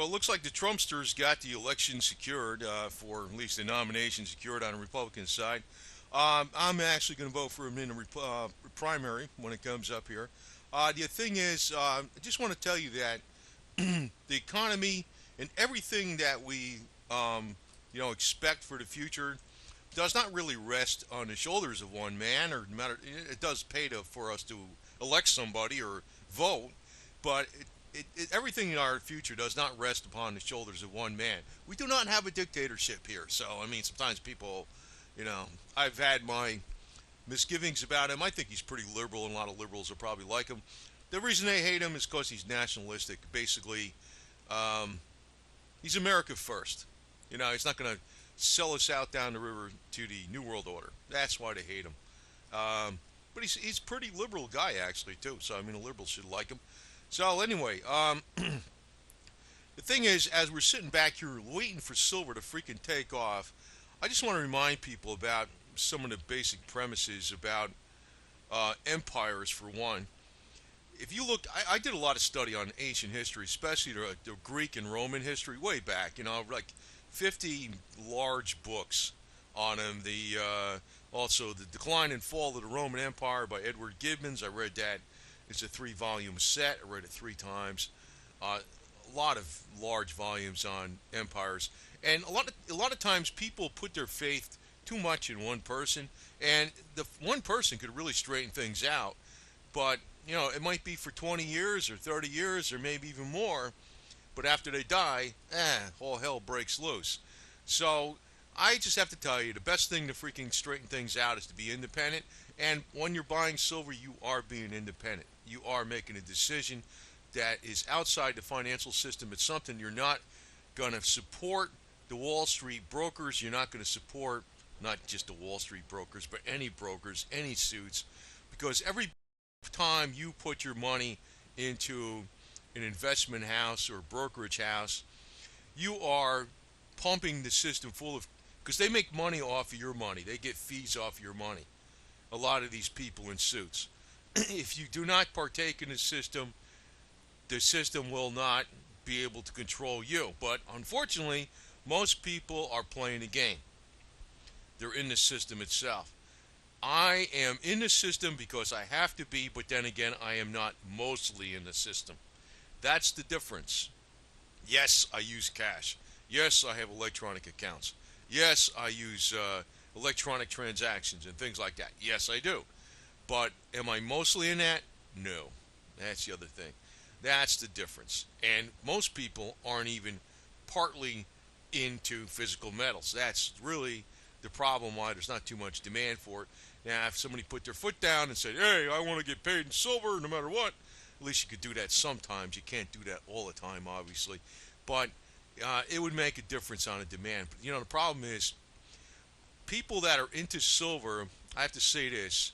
Well, it looks like the Trumpsters got the election secured, for at least the nomination secured on the Republican side. I'm actually going to vote for him in the primary when it comes up here. The thing is, I just want to tell you that the economy and everything that we, expect for the future does not really rest on the shoulders of one man. Or matter, it does pay for us to elect somebody or vote, but everything in our future does not rest upon the shoulders of one man. We do not have a dictatorship here. So, I mean, sometimes people, I've had my misgivings about him. I think he's pretty liberal, and a lot of liberals will probably like him. The reason they hate him is because he's nationalistic. Basically, um, he's America first. He's not going to sell us out down the river to the New World Order. That's why they hate him. But he's a pretty liberal guy, actually, too. So, I mean, the liberals should like him. So, anyway, the thing is, as we're sitting back here waiting for silver to freaking take off, I just want to remind people about some of the basic premises about empires, for one. If you look, I did a lot of study on ancient history, especially the Greek and Roman history way back. Like 50 large books on them. Also the Decline and Fall of the Roman Empire by Edward Gibbons. I read that. It's a 3-volume set. I read it 3 times. A lot of large volumes on empires, and a lot of times people put their faith too much in one person, and the one person could really straighten things out. But it might be for 20 years or 30 years or maybe even more. But after they die, all hell breaks loose. So I just have to tell you, the best thing to freaking straighten things out is to be independent. And when you're buying silver, you are being independent. You are making a decision that is outside the financial system. It's something you're not going to support the Wall Street brokers. You're not going to support not just the Wall Street brokers, but any brokers, any suits, because every time you put your money into an investment house or brokerage house, you are pumping the system full of, because they make money off of your money. They get fees off your money. A lot of these people in suits. If you do not partake in the system will not be able to control you. But unfortunately, most people are playing the game. They're in the system itself. I am in the system because I have to be, but then again, I am not mostly in the system. That's the difference. Yes, I use cash. Yes, I have electronic accounts. Yes, I use electronic transactions and things like that. Yes, I do. But am I mostly in that? No. That's the other thing. That's the difference. And most people aren't even partly into physical metals. That's really the problem why there's not too much demand for it. Now, if somebody put their foot down and said, hey, I want to get paid in silver no matter what, at least you could do that sometimes. You can't do that all the time, obviously. But it would make a difference on the demand. But, the problem is people that are into silver, I have to say this.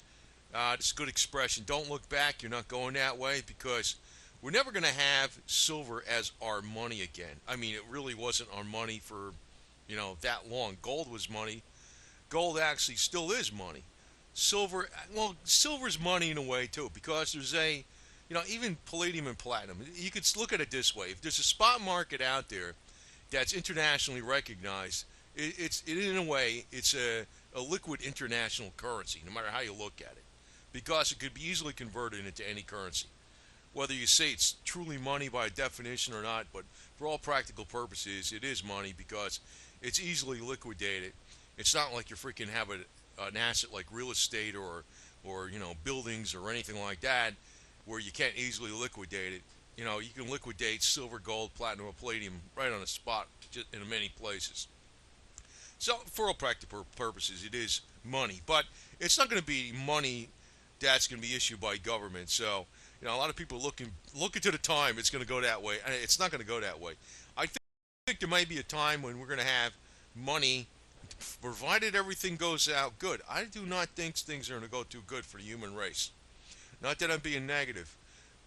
This is a good expression. Don't look back. You're not going that way, because we're never going to have silver as our money again. I mean, it really wasn't our money for, that long. Gold was money. Gold actually still is money. Silver's money in a way too, because there's even palladium and platinum. You could look at it this way: if there's a spot market out there that's internationally recognized, it's in a way it's a liquid international currency, no matter how you look at it, because it could be easily converted into any currency. Whether you say it's truly money by definition or not, but for all practical purposes, it is money because it's easily liquidated. It's not like you freaking have an asset like real estate or buildings or anything like that where you can't easily liquidate it. You can liquidate silver, gold, platinum, or palladium right on the spot in many places. So for all practical purposes, it is money, but it's not going to be money that's going to be issued by government. So a lot of people looking to the time it's going to go that way. It's not going to go that way. I think there might be a time when we're going to have money, provided everything goes out good. I do not think things are going to go too good for the human race. Not that I'm being negative,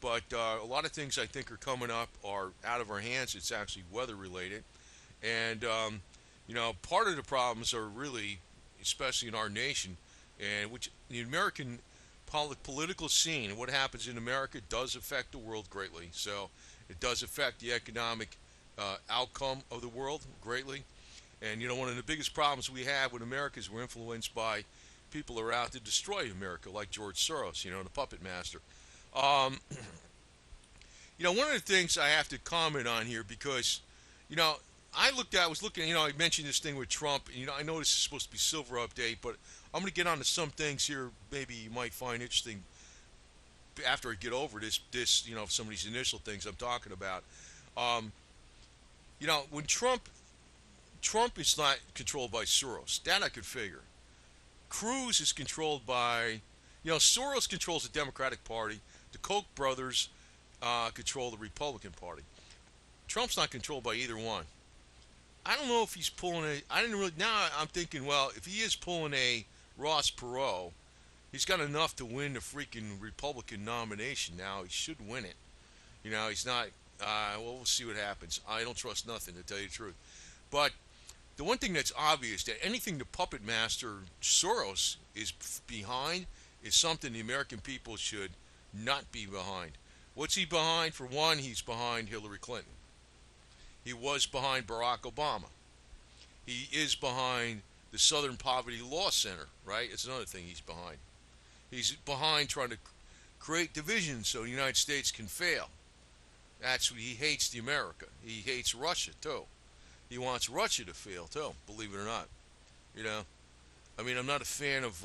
but a lot of things I think are coming up are out of our hands. It's actually weather related, and part of the problems are really, especially in our nation, and which the American political scene and what happens in America does affect the world greatly. So it does affect the economic outcome of the world greatly. And one of the biggest problems we have with America is we're influenced by people who are out to destroy America, like George Soros, the puppet master. Um, one of the things I have to comment on here because, you know, I was looking, I mentioned this thing with Trump, and, I know this is supposed to be silver update, but I'm going to get onto some things here maybe you might find interesting after I get over some of these initial things I'm talking about. Um, when Trump is not controlled by Soros, that I could figure. Cruz is controlled by, Soros controls the Democratic Party. The Koch brothers control the Republican Party. Trump's not controlled by either one. I don't know if he's pulling a. I didn't really. Now I'm thinking, well, if he is pulling a Ross Perot, he's got enough to win the freaking Republican nomination. Now he should win it. He's not. Well, we'll see what happens. I don't trust nothing, to tell you the truth. But the one thing that's obvious that anything the puppet master Soros is behind is something the American people should not be behind. What's he behind? For one, he's behind Hillary Clinton. He was behind Barack Obama. He is behind the Southern Poverty Law Center, right? It's another thing he's behind. He's behind trying to create division so the United States can fail. That's what he hates the America. He hates Russia too. He wants Russia to fail too, believe it or not. You know, I'm not a fan of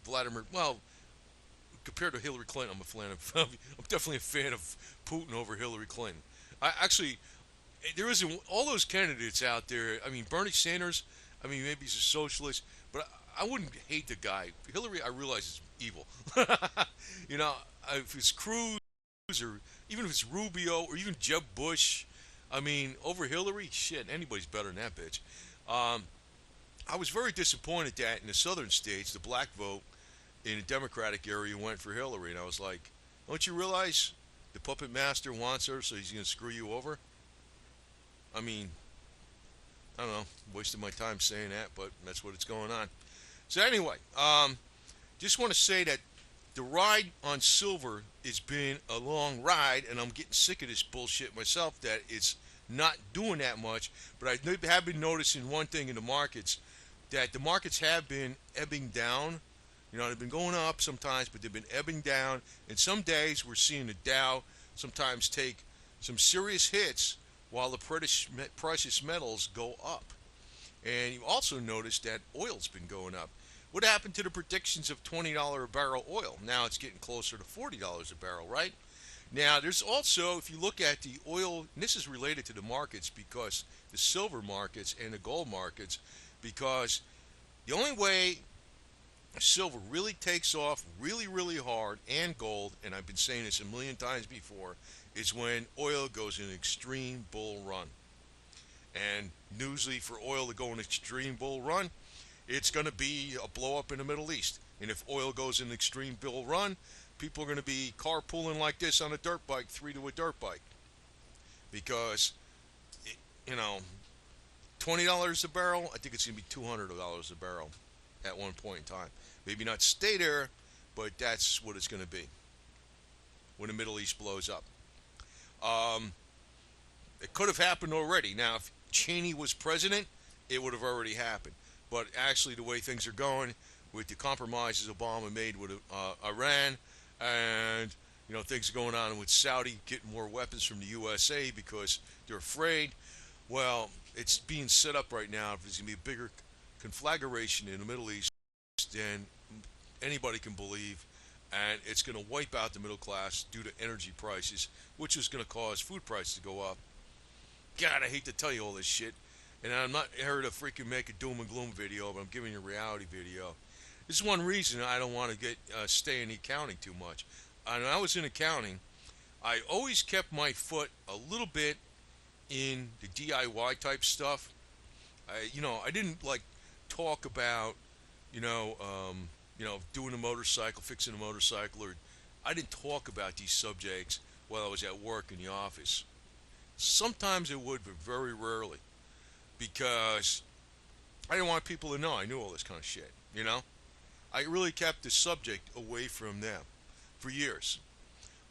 Vladimir. Well, compared to Hillary Clinton, I'm a fan of. I'm definitely a fan of Putin over Hillary Clinton. I actually, there isn't all those candidates out there. Bernie Sanders. Maybe he's a socialist, but I wouldn't hate the guy. Hillary, I realize is evil. you know, if it's Cruz or even if it's Rubio or even Jeb Bush, over Hillary, shit, anybody's better than that bitch. Um, I was very disappointed that in the southern states, the black vote in the Democratic area went for Hillary, and I was like, don't you realize the puppet master wants her, so he's going to screw you over? I mean, I don't know, wasted my time saying that, but that's what it's going on. So anyway, just want to say that the ride on silver has been a long ride, and I'm getting sick of this bullshit myself that it's not doing that much. But I have been noticing one thing in the markets, that the markets have been ebbing down. They've been going up sometimes, but they've been ebbing down. And some days we're seeing the Dow sometimes take some serious hits while the precious metals go up. And you also notice that oil's been going up. What happened to the predictions of $20 a barrel oil? Now it's getting closer to $40 a barrel, right? Now, there's also, if you look at the oil, and this is related to the markets because the silver markets and the gold markets, because the only way silver really takes off really, really hard, and gold, and I've been saying this a million times before, is when oil goes in an extreme bull run. And usually for oil to go in an extreme bull run, it's going to be a blow up in the Middle East. And if oil goes in an extreme bull run, people are going to be carpooling like this on a dirt bike, three to a dirt bike. Because, it, you know, $20 a barrel, I think it's going to be $200 a barrel at one point in time. Maybe not stay there, but that's what it's going to be when the Middle East blows up. Um, it could have happened already. Now, if Cheney was president, it would have already happened. But actually, the way things are going, with the compromises Obama made with Iran, and things going on with Saudi getting more weapons from the USA because they're afraid. Well, it's being set up right now. There's going to be a bigger conflagration in the Middle East than anybody can believe, and it's going to wipe out the middle class due to energy prices, which is going to cause food prices to go up. God, I hate to tell you all this shit. And I'm not here to freaking make a doom and gloom video, but I'm giving you a reality video. This is one reason I don't want to stay in accounting too much. When I was in accounting, I always kept my foot a little bit in the DIY type stuff. I didn't like talk about, doing a motorcycle, fixing a motorcycle, or I didn't talk about these subjects while I was at work in the office. Sometimes it would, but very rarely. Because I didn't want people to know I knew all this kind of shit, I really kept the subject away from them for years.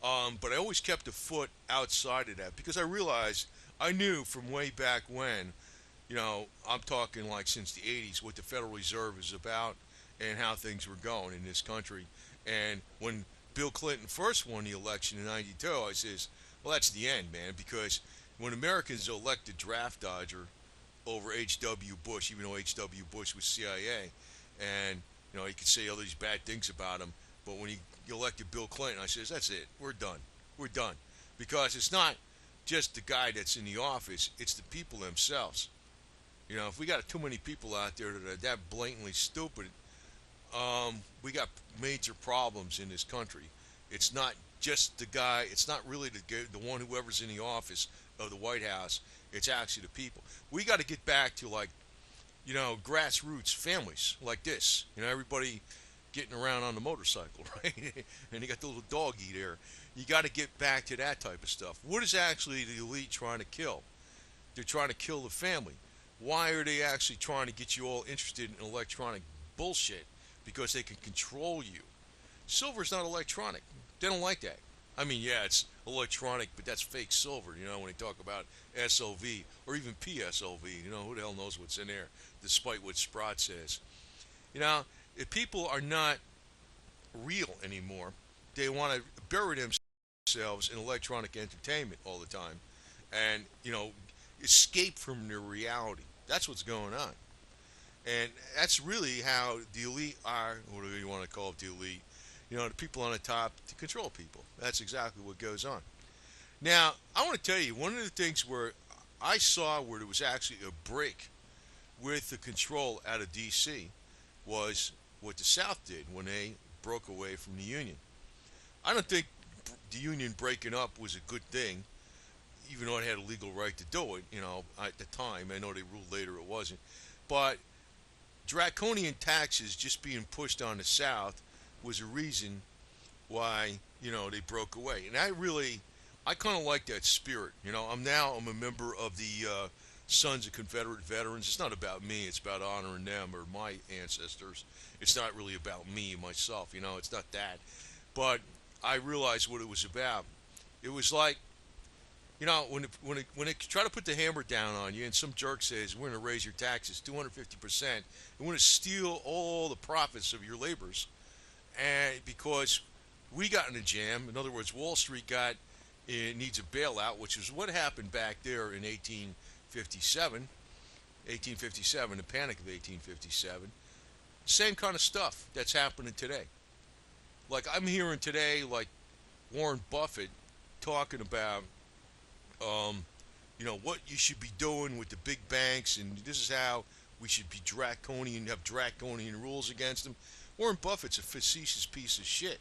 But I always kept a foot outside of that because I realized I knew from way back when, I'm talking like since the 80s, what the Federal Reserve is about and how things were going in this country. And when Bill Clinton first won the election in 92, I says, well, that's the end, man, because when Americans elected draft dodger over H.W. Bush, even though H.W. Bush was CIA, and, you could say all these bad things about him, but when he elected Bill Clinton, I says, that's it. We're done. We're done. Because it's not just the guy that's in the office, it's the people themselves. If we got too many people out there that are that blatantly stupid, we got major problems in this country. It's not just the guy. It's not really the one whoever's in the office of the White House. It's actually the people. We got to get back to like, grassroots families like this. Everybody getting around on the motorcycle, right? And you got the little doggy there. You got to get back to that type of stuff. What is actually the elite trying to kill? They're trying to kill the family. Why are they actually trying to get you all interested in electronic bullshit? Because they can control you. Silver's not electronic. They don't like that. I mean, yeah, it's electronic, but that's fake silver, when they talk about SOV or even PSOV. Who the hell knows what's in there, despite what Sprott says. If people are not real anymore, they want to bury themselves in electronic entertainment all the time and, escape from their reality. That's what's going on. And that's really how the elite are, or whatever you want to call it, the elite, the people on the top to control people. That's exactly what goes on. Now, I want to tell you, one of the things where I saw where there was actually a break with the control out of D.C. was what the South did when they broke away from the Union. I don't think the Union breaking up was a good thing, even though it had a legal right to do it, at the time. I know they ruled later it wasn't. But draconian taxes just being pushed on the South was a reason why, they broke away. And I kind of like that spirit. I'm a member of the Sons of Confederate Veterans. It's not about me. It's about honoring them or my ancestors. It's not really about me, myself. It's not that. But I realized what it was about. It was like, when they try to put the hammer down on you and some jerk says, we're going to raise your taxes 250%, and we're going to steal all the profits of your labors, and because we got in a jam, in other words, Wall Street needs a bailout, which is what happened back there in 1857, the Panic of 1857. Same kind of stuff that's happening today. Like I'm hearing today, like Warren Buffett talking about, what you should be doing with the big banks, and this is how we should be have draconian rules against them. Warren Buffett's a facetious piece of shit.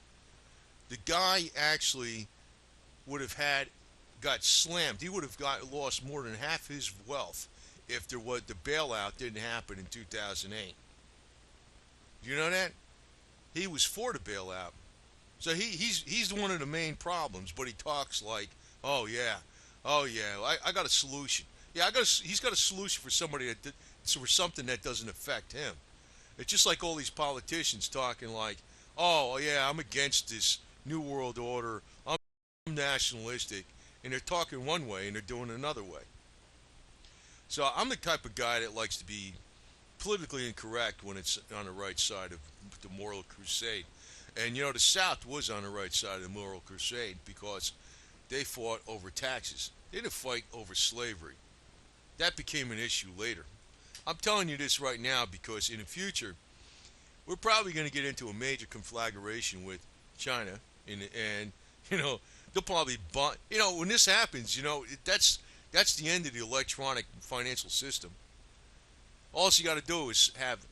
The guy actually got slammed. He would have lost more than half his wealth if the bailout didn't happen in 2008. Do you know that? He was for the bailout. So he's one of the main problems, but he talks like, oh yeah, I got a solution. Yeah, he's got a solution for for something that doesn't affect him. It's just like all these politicians talking like, oh yeah, I'm against this new world order. I'm nationalistic, and they're talking one way and they're doing another way. So I'm the type of guy that likes to be politically incorrect when it's on the right side of the moral crusade. And the South was on the right side of the moral crusade because they fought over taxes. They didn't fight over slavery. That became an issue later. I'm telling you this right now because in the future, we're probably going to get into a major conflagration with China, and they'll probably when this happens, that's the end of the electronic financial system. All you got to do is have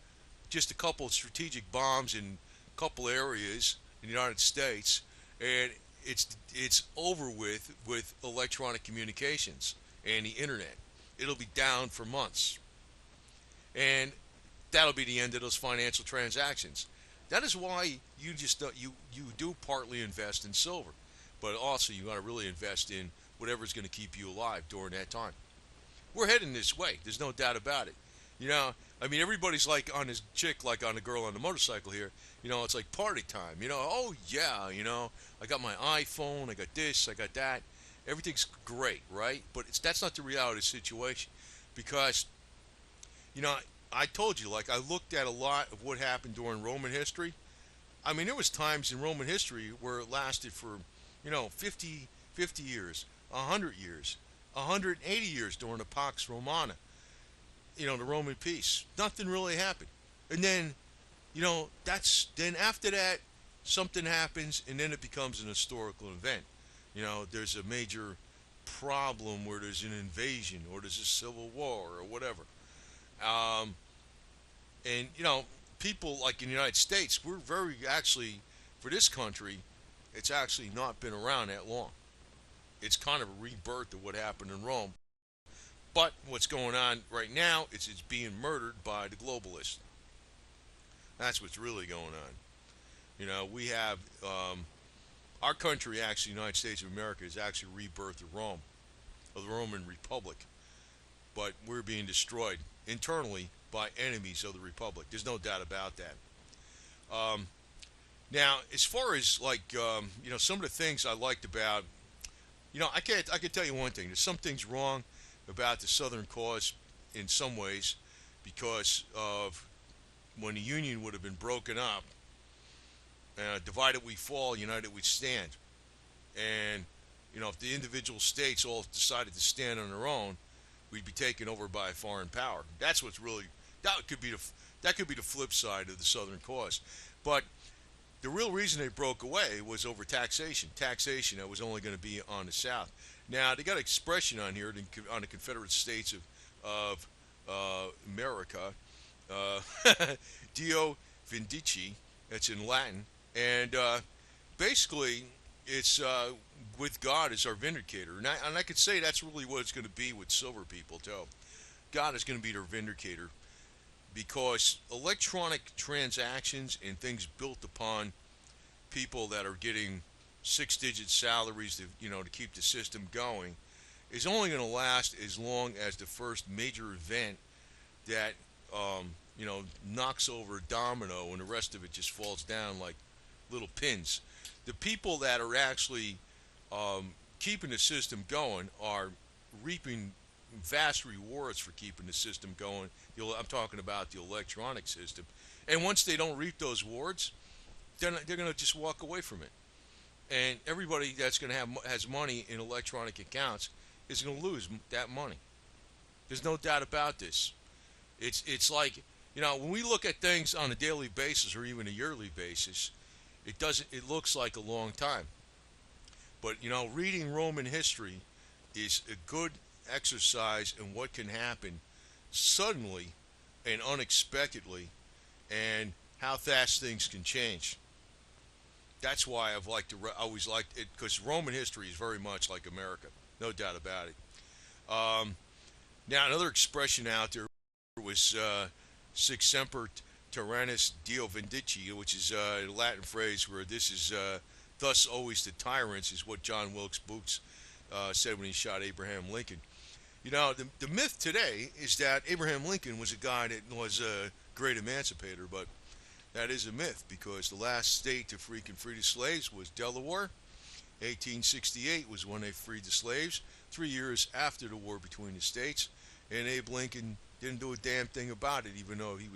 just a couple of strategic bombs in a couple areas in the United States, and it's over with electronic communications and the internet. It'll be down for months, and that'll be the end of those financial transactions. That is why you do partly invest in silver, but also you got to really invest in whatever's going to keep you alive during that time. We're heading this way. There's no doubt about it. Everybody's like on this chick, like on the girl on the motorcycle here. It's like party time. Oh yeah, I got my iPhone, I got this, I got that. everything's great, right? But that's not the reality of the situation, because you know I told you, like, I looked at a lot of what happened during Roman history. I mean, there was times in Roman history where it lasted for 50 years, 100 years, 180 years during the Pax Romana, the Roman peace. Nothing really happened. And then, then after that, something happens, and then it becomes an historical event. There's a major problem where there's an invasion or there's a civil war or whatever. Um, and, people like in the United States, we're very actually, for this country, it's actually not been around that long. It's kind of a rebirth of what happened in Rome. But what's going on right now is it's being murdered by the globalists. That's what's really going on. We have our country, actually, the United States of America, is actually a rebirth of Rome, of the Roman Republic. But we're being destroyed internally by enemies of the Republic. There's no doubt about that. Um, Now, as far as like some of the things I liked about, I can tell you one thing. There's some things wrong about the Southern cause in some ways, because of when the Union would have been broken up, divided we fall, united we stand. And if the individual states all decided to stand on their own, we'd be taken over by a foreign power. That's what's really that could be the flip side of the Southern cause. But the real reason they broke away was over taxation. Taxation that was only going to be on the South. Now they got an expression on here on the Confederate States of America, uh, Dio Vindici. That's in Latin, and basically it's with God as our vindicator. And I could say that's really what it's going to be with silver people too. God is going to be their vindicator, because electronic transactions and things built upon people that are getting six-digit salaries to keep the system going is only going to last as long as the first major event that knocks over a domino, and the rest of it just falls down like little pins. The people that are actually keeping the system going are reaping vast rewards for keeping the system going. I'm talking about the electronic system. And once they don't reap those rewards, they're going to just walk away from it. And everybody that's going to has money in electronic accounts is going to lose that money. There's no doubt about this. It's like, when we look at things on a daily basis or even a yearly basis, it looks like a long time. But reading Roman history is a good exercise in what can happen suddenly and unexpectedly, and how fast things can change. That's why always liked it, because Roman history is very much like America, no doubt about it. Now, another expression out there was "Sic semper tyrannis Dio vindici," which is a Latin phrase where this is "thus always the tyrants," is what John Wilkes Booth said when he shot Abraham Lincoln. The myth today is that Abraham Lincoln was a guy that was a great emancipator, but that is a myth, because the last state to free the slaves was Delaware. 1868 was when they freed the slaves, 3 years after the war between the states, and Abe Lincoln didn't do a damn thing about it, even though he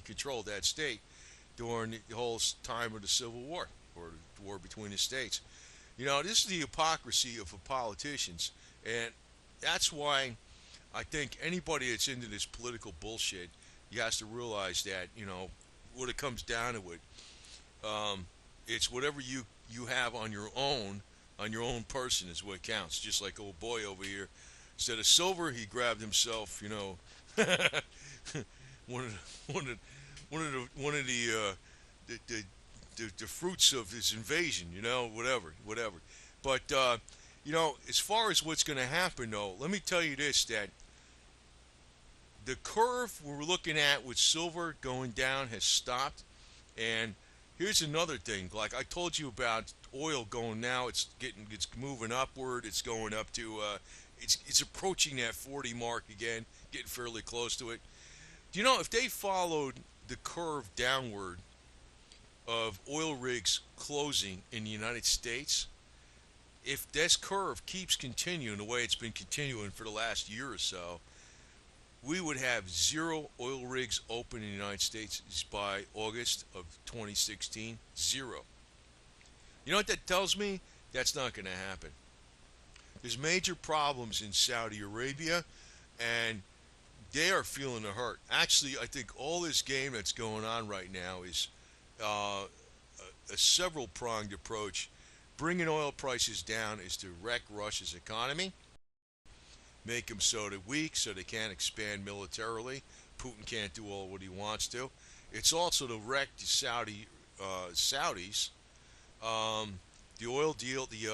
controlled that state during the whole time of the Civil War, or the war between the states. This is the hypocrisy of the politicians, and that's why I think anybody that's into this political bullshit, you has to realize that what it comes down to it's whatever you have on your own person is what counts. Just like old boy over here, instead of silver, he grabbed himself, one of the fruits of his invasion, whatever. But as far as what's going to happen, though, let me tell you this: that the curve we're looking at with silver going down has stopped. And here's another thing: like I told you about oil going now, it's moving upward. It's going up to it's approaching that 40 mark again, getting fairly close to it. Do you know, if they followed the curve downward of oil rigs closing in the United States, if this curve keeps continuing the way it's been continuing for the last year or so, we would have zero oil rigs open in the United States by August of 2016. Zero. You know what that tells me? That's not going to happen. There's major problems in Saudi Arabia, and they are feeling the hurt. Actually, I think all this game that's going on right now is a several pronged approach. Bringing oil prices down is to wreck Russia's economy, make them so they're weak, so they can't expand militarily. Putin can't do all what he wants to. It's also to wreck the Saudis. The oil deal, the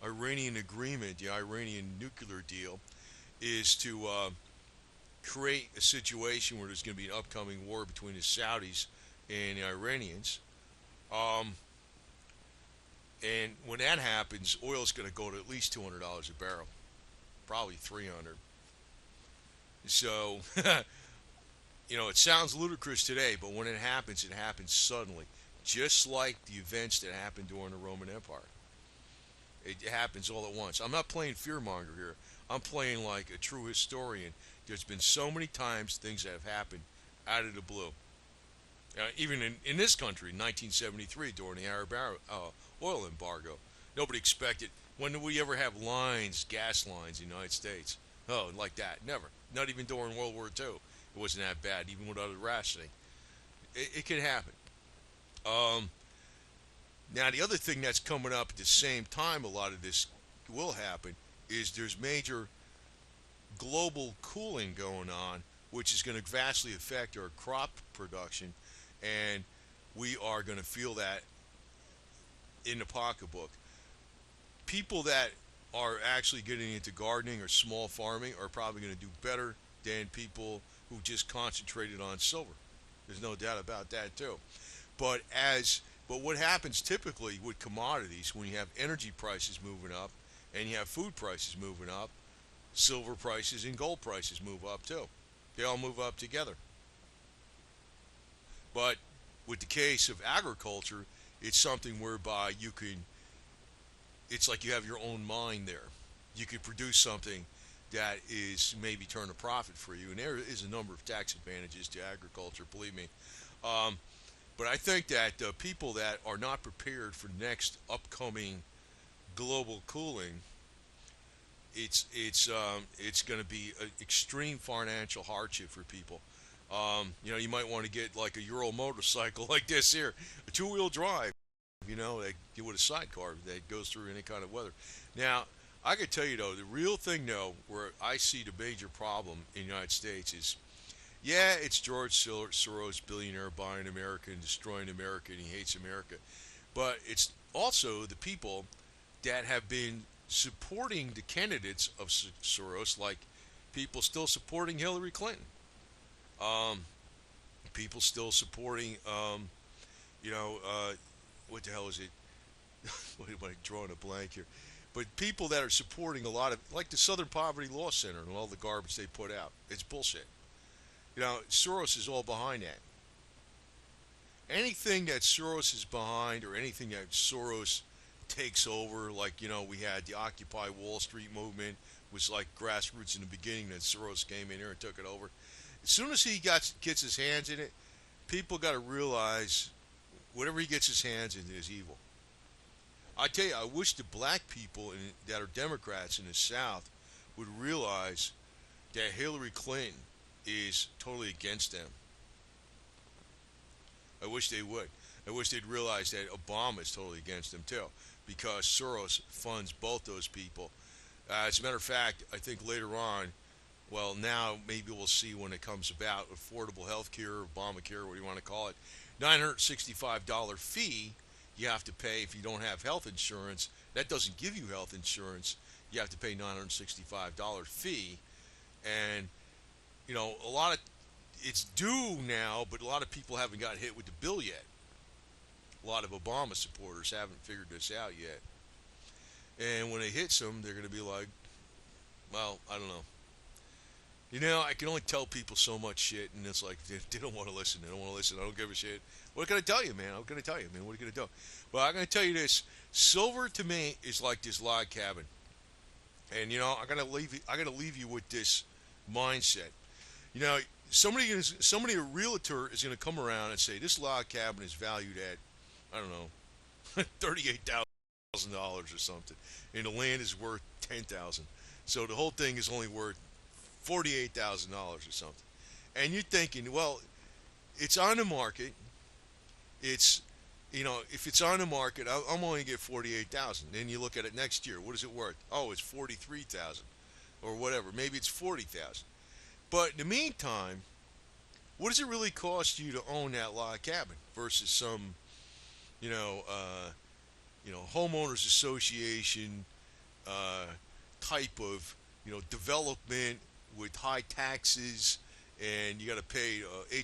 Iranian agreement, the Iranian nuclear deal, is to create a situation where there's going to be an upcoming war between the Saudis and the Iranians. Um, and when that happens, oil is going to go to at least $200 a barrel, probably 300. So, it sounds ludicrous today, but when it happens suddenly, just like the events that happened during the Roman Empire. It happens all at once. I'm not playing fearmonger here. I'm playing like a true historian. There's been so many times things that have happened out of the blue. Even in this country, in 1973, during the Arab oil embargo, nobody expected. When did we ever have gas lines in the United States? Oh, like that. Never. Not even during World War II. It wasn't that bad, even without rationing. It can happen. Um, Now, the other thing that's coming up at the same time a lot of this will happen is there's major global cooling going on, which is going to vastly affect our crop production, and we are going to feel that in the pocketbook. People that are actually getting into gardening or small farming are probably going to do better than people who just concentrated on silver. There's no doubt about that too. But what happens typically with commodities when you have energy prices moving up and you have food prices moving up, silver prices and gold prices move up too. They all move up together. But with the case of agriculture, it's something whereby it's like you have your own mind there. You could produce something that is maybe turn a profit for you, and there is a number of tax advantages to agriculture, believe me. Um, but I think that people that are not prepared for next upcoming global cooling, it's going to be an extreme financial hardship for people. You might want to get like a Euro motorcycle like this here, a two-wheel drive. With a sidecar that goes through any kind of weather. Now, I could tell you though, the real thing though, where I see the major problem in the United States is, yeah, it's George Soros, billionaire, buying America and destroying America, and he hates America. But it's also the people that have been supporting the candidates of Soros, like people still supporting Hillary Clinton, um, people still supporting, you know, uh, what the hell is it? What am I drawing a blank here? But people that are supporting a lot of, like the Southern Poverty Law Center and all the garbage they put out, it's bullshit. Soros is all behind that. Anything that Soros is behind, or anything that Soros takes over, like we had the Occupy Wall Street movement, was like grassroots in the beginning. Then Soros came in here and took it over. As soon as he gets his hands in it, people got to realize whatever he gets his hands in is evil. I tell you, I wish the black people that are Democrats in the South would realize that Hillary Clinton is totally against them. I wish they would. I wish they'd realize that Obama is totally against them too, because Soros funds both those people. As a matter of fact, I think later on, well, now maybe we'll see when it comes about, affordable health care, Obamacare, what do you want to call it, $965 fee you have to pay if you don't have health insurance. That doesn't give you health insurance. You have to pay $965 fee. And, a lot of, it's due now, but a lot of people haven't got hit with the bill yet. A lot of Obama supporters haven't figured this out yet. And when it hits them, they're going to be like, well, I don't know. I can only tell people so much shit, and it's like they don't want to listen. They don't want to listen. I don't give a shit. What can I tell you, man? What can I tell you, man? What are you gonna do? Well, I'm gonna tell you this. Silver to me is like this log cabin, and I'm gonna leave you. I gotta leave you with this mindset. You know, somebody, a realtor is gonna come around and say this log cabin is valued at, I don't know, $38,000 or something, and the land is worth 10,000. So the whole thing is only worth $48,000 or something. And you're thinking, well, it's on the market. It's, if it's on the market, I'm only gonna get 48,000. Then you look at it next year. What is it worth? Oh, it's 43,000, or whatever. Maybe it's 40,000. But in the meantime, what does it really cost you to own that log cabin versus some, you know, uh, homeowners association uh, type of, development with high taxes, and you got to pay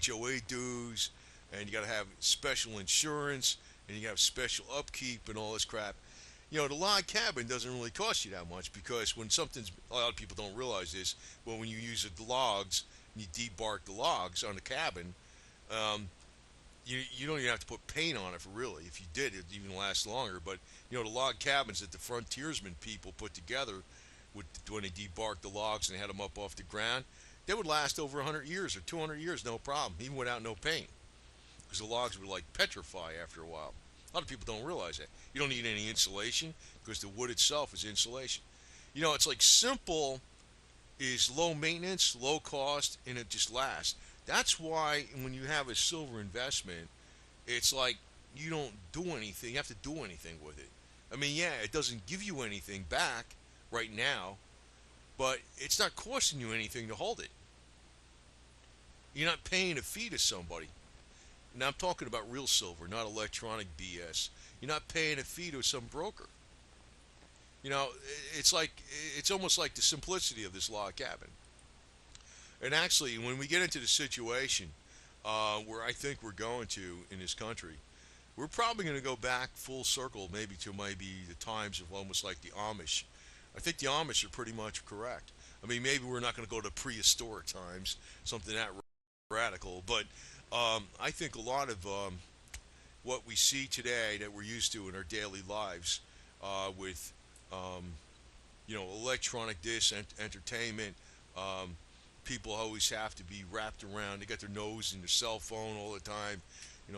HOA dues, and you got to have special insurance, and you got to have special upkeep and all this crap. The log cabin doesn't really cost you that much because when something's, a lot of people don't realize this, but when you use the logs, and you debark the logs on the cabin, um, you don't even have to put paint on it for really. If you did, it'd even last longer. But the log cabins that the frontiersmen people put together, when they debarked the logs and they had them up off the ground, they would last over 100 years or 200 years, no problem, even without no paint, because the logs would like petrify after a while. A lot of people don't realize that. You don't need any insulation because the wood itself is insulation. It's like simple is low maintenance, low cost, and it just lasts. That's why when you have a silver investment, it's like you don't do anything. You have to do anything with it. I mean, yeah, it doesn't give you anything back right now, but it's not costing you anything to hold it. You're not paying a fee to somebody. Now I'm talking about real silver, not electronic BS. You're not paying a fee to some broker. You know, it's like it's almost like the simplicity of this log cabin. And actually, when we get into the situation where I think we're going to in this country, we're probably going to go back full circle, maybe the times of almost like the Amish. I think the Amish are pretty much correct. I mean, maybe we're not going to go to prehistoric times, something that radical, but I think a lot of what we see today that we're used to in our daily lives with um, electronic entertainment. People always have to be wrapped around. They got their nose in their cell phone all the time. The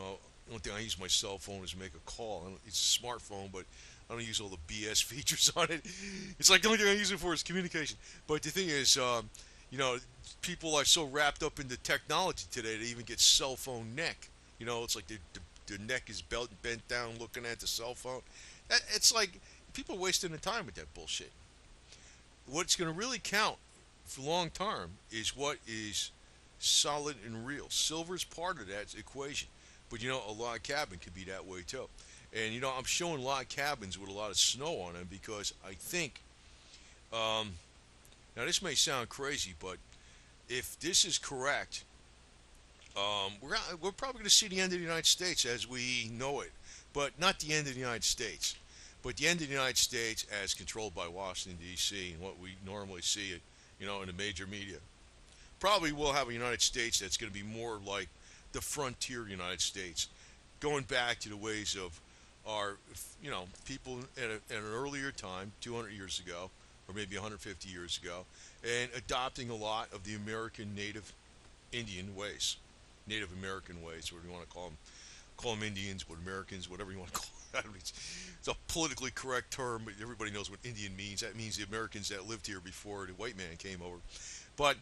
only thing I use my cell phone is to make a call. It's a smartphone, but I don't use all the BS features on it. It's like the only thing I use it for is communication. But the thing is, you know, people are so wrapped up into technology today they even get cell phone neck. It's like their neck is bent down looking at the cell phone. It's like people are wasting their time with that bullshit. What's going to really count for long term is what is solid and real. Silver's part of that equation. But a log cabin could be that way too. And I'm showing log cabins with a lot of snow on them because I think, now this may sound crazy, but if this is correct, we're probably going to see the end of the United States as we know it, but not the end of the United States, but the end of the United States as controlled by Washington D.C. and what we normally see it, in the major media. Probably we'll have a United States that's going to be more like the frontier United States, going back to the ways of our, people at an earlier time, 200 years ago, or maybe 150 years ago, and adopting a lot of the American Native Indian ways, Native American ways, whatever you want to call them Indians, but Americans, whatever you want to call them. It's a politically correct term, but everybody knows what Indian means. That means the Americans that lived here before the white man came over. But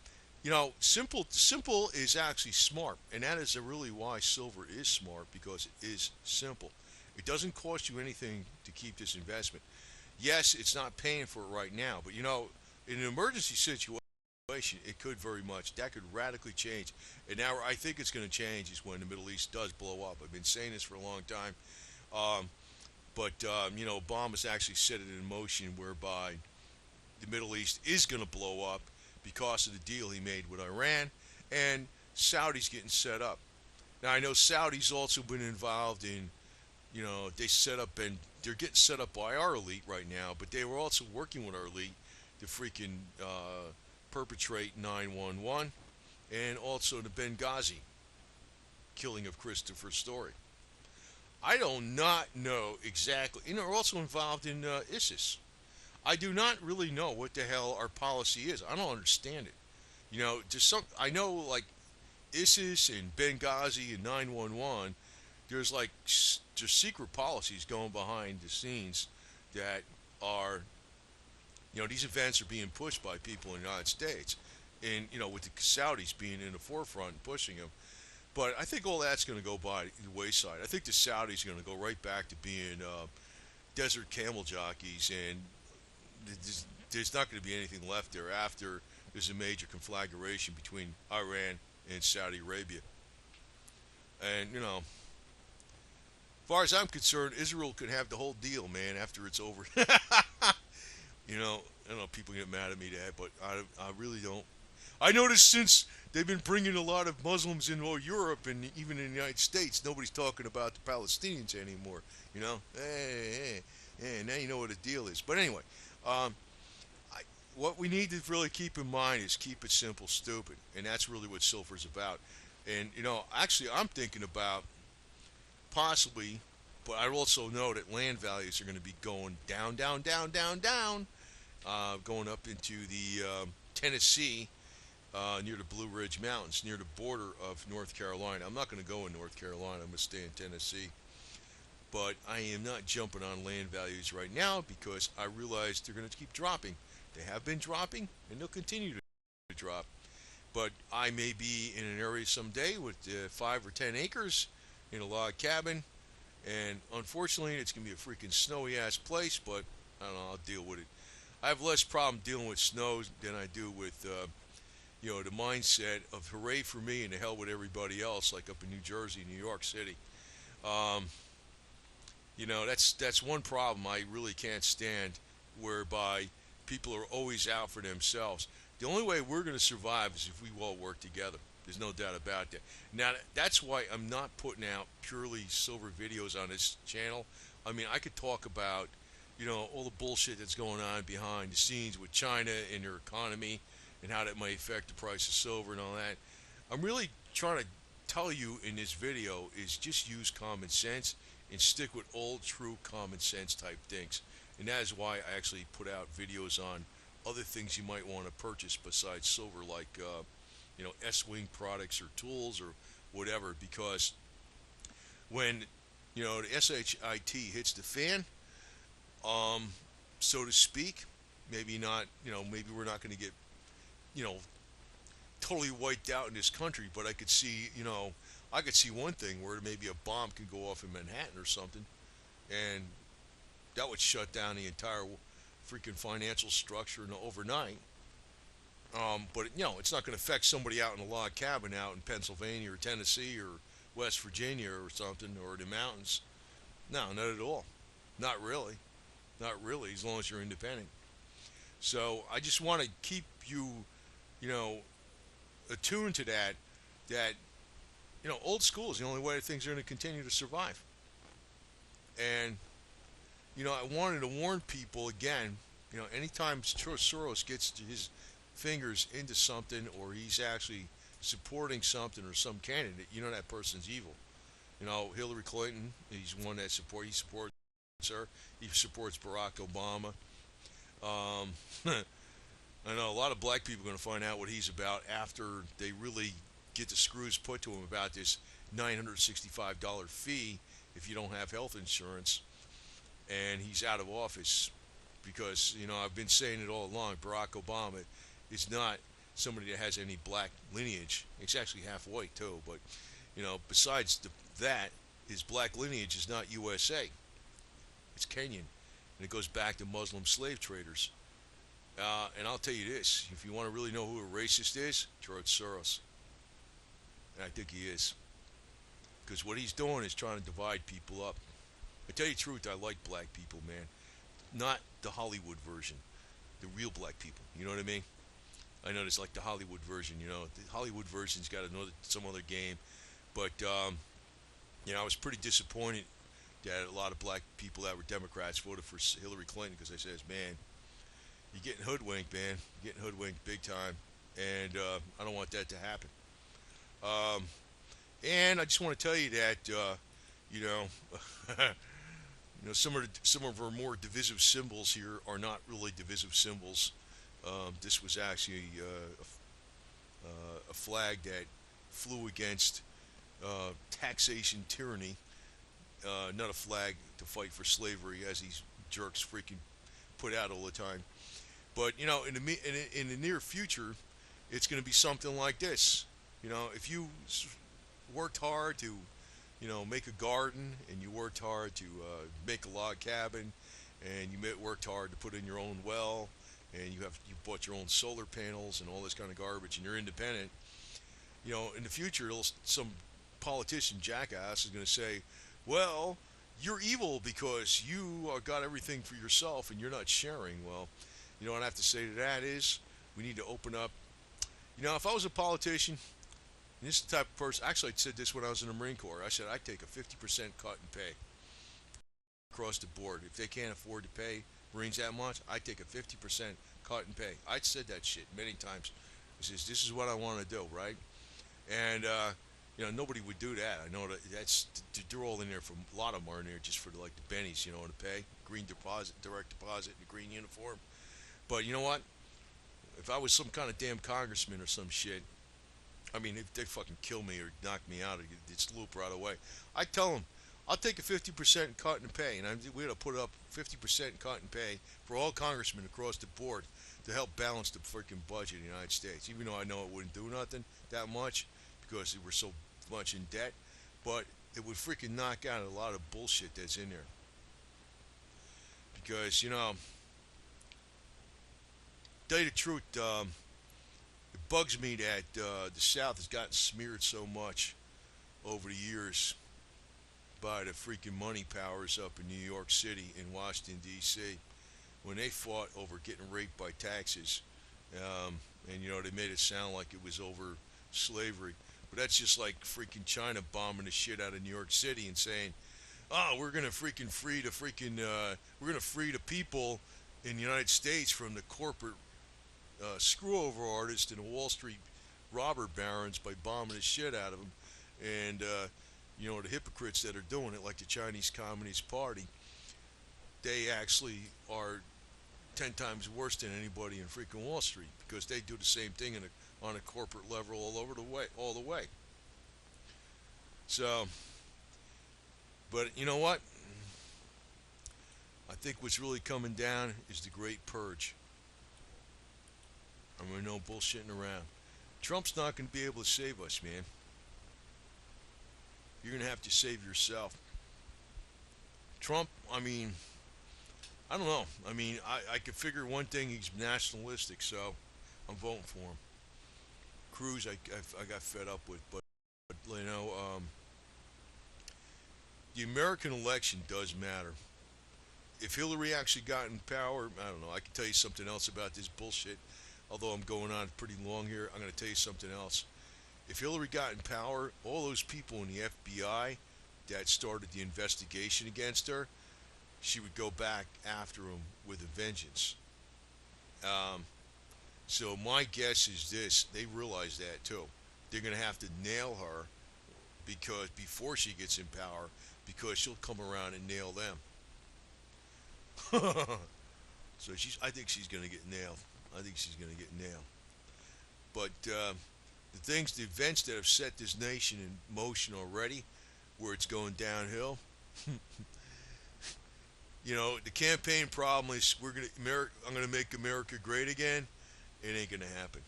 simple is actually smart, and that is really why silver is smart, because it is simple. It doesn't cost you anything to keep this investment. Yes, it's not paying for it right now, but in an emergency situation, that could radically change. And now I think it's going to change is when the Middle East does blow up. I've been saying this for a long time, but Obama's actually set it in motion whereby the Middle East is going to blow up because of the deal he made with Iran, and Saudi's getting set up. Now I know Saudi's also been involved in, they set up, and they're getting set up by our elite right now, but they were also working with our elite to freaking perpetrate 9/11, and also the Benghazi killing of Christopher Story. I do not know exactly. You know, we're also involved in ISIS. I do not really know what the hell our policy is. I don't understand it. You know, just some. I know like ISIS and Benghazi and 9/11. There's like just secret policies going behind the scenes that are, you know, these events are being pushed by people in the United States, and you know, with the Saudis being in the forefront and pushing them. But I think all that's going to go by the wayside. I think the Saudis are going to go right back to being desert camel jockeys, and there's not going to be anything left there after there's a major conflagration between Iran and Saudi Arabia. And you know, as far as I'm concerned, Israel could have the whole deal, man, after it's over. You know, I don't know if people get mad at me that, but I really don't. I noticed since they've been bringing a lot of Muslims in all Europe and even in the United States, nobody's talking about the Palestinians anymore. You know, hey, now you know what the deal is. But anyway, um, what we need to really keep in mind is keep it simple, stupid, and that's really what silver's about. And you know, actually, I'm thinking about possibly, but I also know that land values are going to be going down, down, down, down, down, going up into the Tennessee, near the Blue Ridge Mountains, near the border of North Carolina. I'm not going to go in North Carolina. I'm going to stay in Tennessee. But I am not jumping on land values right now because I realize they're going to keep dropping. They have been dropping, and they'll continue to drop. But I may be in an area someday with 5 or 10 acres in a log cabin, and unfortunately, it's going to be a freaking snowy ass place. But I don't know. I'll deal with it. I have less problem dealing with snow than I do with you know, the mindset of hooray for me and the hell with everybody else, like up in New Jersey, New York City. Um, you know, that's one problem I really can't stand, whereby people are always out for themselves. The only way we're going to survive is if we all work together. There's no doubt about that. Now, that's why I'm not putting out purely silver videos on this channel. I mean, I could talk about, you know, all the bullshit that's going on behind the scenes with China and their economy and how that might affect the price of silver and all that. I'm really trying to tell you in this video is just use common sense and stick with old, true common sense type things. And that is why I actually put out videos on other things you might want to purchase besides silver, like you know, S-Wing products or tools or whatever, because when, you know, the SHIT hits the fan, so to speak, maybe not, you know, maybe we're not going to get, you know, totally wiped out in this country, but I could see, you know, I could see one thing where maybe a bomb could go off in Manhattan or something, and that would shut down the entire freaking financial structure in overnight. But you know, it's not going to affect somebody out in a log cabin out in Pennsylvania or Tennessee or West Virginia or something, or the mountains. No, not at all. Not really. Not really, as long as you're independent. So I just want to keep you, you know, attuned to that. That, you know, old school is the only way that things are going to continue to survive. And you know, I wanted to warn people again. You know, anytime Soros gets his fingers into something, or he's actually supporting something or some candidate, you know that person's evil. You know, Hillary Clinton, he supports her. He supports Barack Obama. Um, I know a lot of black people are going to find out what he's about after they really get the screws put to him about this $965 fee if you don't have health insurance, and he's out of office. Because, you know, I've been saying it all along, Barack Obama is not somebody that has any black lineage. He's actually half white too, but, you know, besides that, his black lineage is not USA. It's Kenyan, and it goes back to Muslim slave traders. And I'll tell you this, if you want to really know who a racist is, George Soros. And I think he is. Because what he's doing is trying to divide people up. I tell you the truth, I like black people, man. Not the Hollywood version. The real black people. You know what I mean? I know it's like the Hollywood version, you know. The Hollywood version's got some other game. But, you know, I was pretty disappointed that a lot of black people that were Democrats voted for Hillary Clinton, because I says, man, You're getting hoodwinked, man. You're getting hoodwinked big time, and I don't want that to happen. Um, and I just want to tell you that you know, some of our more divisive symbols here are not really divisive symbols. This was actually a flag that flew against taxation tyranny, not a flag to fight for slavery, as these jerks freaking put out all the time. But in the near future, it's going to be something like this. If you worked hard to, make a garden, and you worked hard to make a log cabin, and you worked hard to put in your own well, and you bought your own solar panels and all this kind of garbage, and you're independent. In the future, some politician jackass is going to say, "Well, you're evil because you got everything for yourself and you're not sharing." Well, what I have to say to that is we need to open up. If I was a politician, and this is the type of person, actually, I said this when I was in the Marine Corps. I said I'd take a 50% cut in pay across the board. If they can't afford to pay Marines that much, I'd take a 50% cut in pay. I'd said that shit many times. I says, this is what I want to do, right? And, nobody would do that. I know that's, they're all in there for, a lot of them are in there just for like the bennies, to pay. Green deposit, direct deposit, and a green uniform. But you know what? If I was some kind of damn congressman or some shit, I mean, if they fucking kill me or knock me out, it's loop right away. I tell them, I'll take a 50% cut in pay, and we're going to put up 50% cut in pay for all congressmen across the board to help balance the freaking budget in the United States. Even though I know it wouldn't do nothing that much because we're so much in debt, but it would freaking knock out a lot of bullshit that's in there. Because, tell you the truth, it bugs me that the South has gotten smeared so much over the years by the freaking money powers up in New York City and Washington, D.C. when they fought over getting raped by taxes. And, they made it sound like it was over slavery. But that's just like freaking China bombing the shit out of New York City and saying, oh, we're going to freaking we're going to free the people in the United States from the corporate screw-over artists and the Wall Street robber barons by bombing the shit out of them. And, the hypocrites that are doing it, like the Chinese Communist Party, they actually are 10 times worse than anybody in freaking Wall Street because they do the same thing on a corporate level all the way. So, but you know what? I think what's really coming down is the Great Purge. And we're no bullshitting around. Trump's not going to be able to save us, man. You're going to have to save yourself. Trump, I mean, I don't know. I mean, I could figure one thing, he's nationalistic, so I'm voting for him. Cruz, I got fed up with, but the American election does matter. If Hillary actually got in power, I don't know. I can tell you something else about this bullshit. Although I'm going on pretty long here, I'm going to tell you something else. If Hillary got in power, all those people in the FBI that started the investigation against her, she would go back after them with a vengeance. Um, so my guess is this: they realize that too. They're going to have to nail her because before she gets in power, because she'll come around and nail them. So I think she's going to get nailed. I think she's going to get nailed. But the events that have set this nation in motion already, where it's going downhill. The campaign problem is I'm going to make America great again. It ain't going to happen.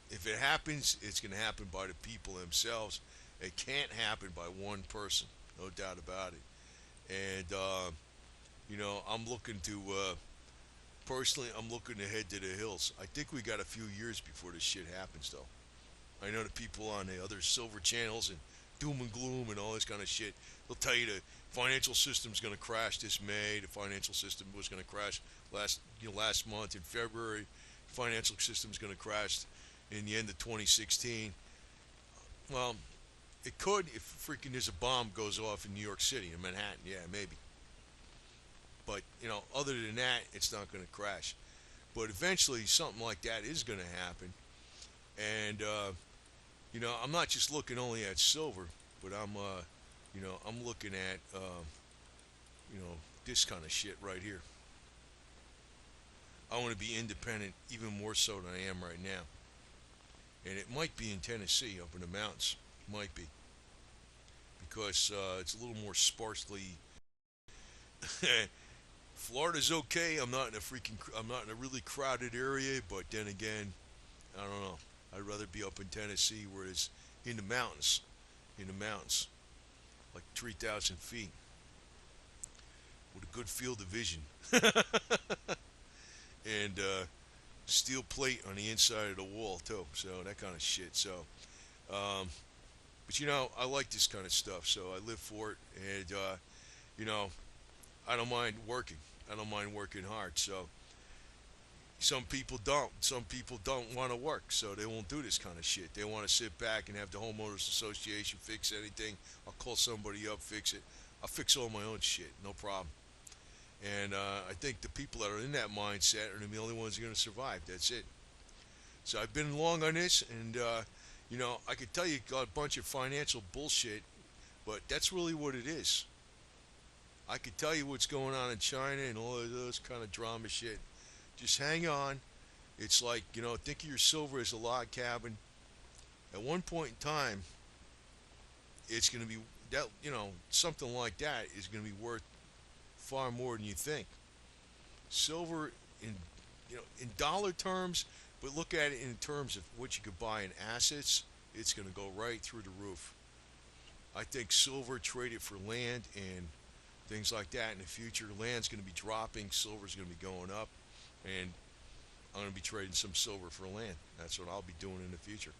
If it happens, it's going to happen by the people themselves. It can't happen by one person, no doubt about it. And I'm looking to personally, I'm looking ahead to the hills. I think we got a few years before this shit happens, though. I know the people on the other silver channels and doom and gloom and all this kind of shit. They'll tell you the financial system's going to crash this May. The financial system was going to crash last month in February. The financial system's going to crash in the end of 2016. Well, it could if freaking there's a bomb goes off in New York City, in Manhattan. Yeah, maybe. But, other than that, it's not going to crash. But eventually, something like that is going to happen. And I'm not just looking only at silver, but I'm looking at you know, this kind of shit right here. I want to be independent even more so than I am right now. And it might be in Tennessee, up in the mountains. Might be because it's a little more sparsely. Florida's okay. I'm not in a really crowded area, but then again, I don't know. I'd rather be up in Tennessee where it's in the mountains, in the mountains, like 3,000 feet, with a good field of vision, and steel plate on the inside of the wall too. So that kind of shit. So, um, but I like this kind of stuff. So I live for it, and you know, I don't mind working. I don't mind working hard. So some people don't. Some people don't want to work, so they won't do this kind of shit. They want to sit back and have the homeowners association fix anything. I'll call somebody up, fix it. I'll fix all my own shit, no problem. And I think the people that are in that mindset are the only ones who are going to survive. That's it. So I've been long on this, and I could tell you got a bunch of financial bullshit, but that's really what it is. I could tell you what's going on in China and all of those kind of drama shit. Just hang on. It's like, think of your silver as a log cabin. At one point in time, it's going to be that, something like that is going to be worth far more than you think. Silver in dollar terms, but look at it in terms of what you could buy in assets, it's going to go right through the roof. I think silver traded for land and things like that in the future. Land's going to be dropping, silver's going to be going up, and I'm going to be trading some silver for land. That's what I'll be doing in the future.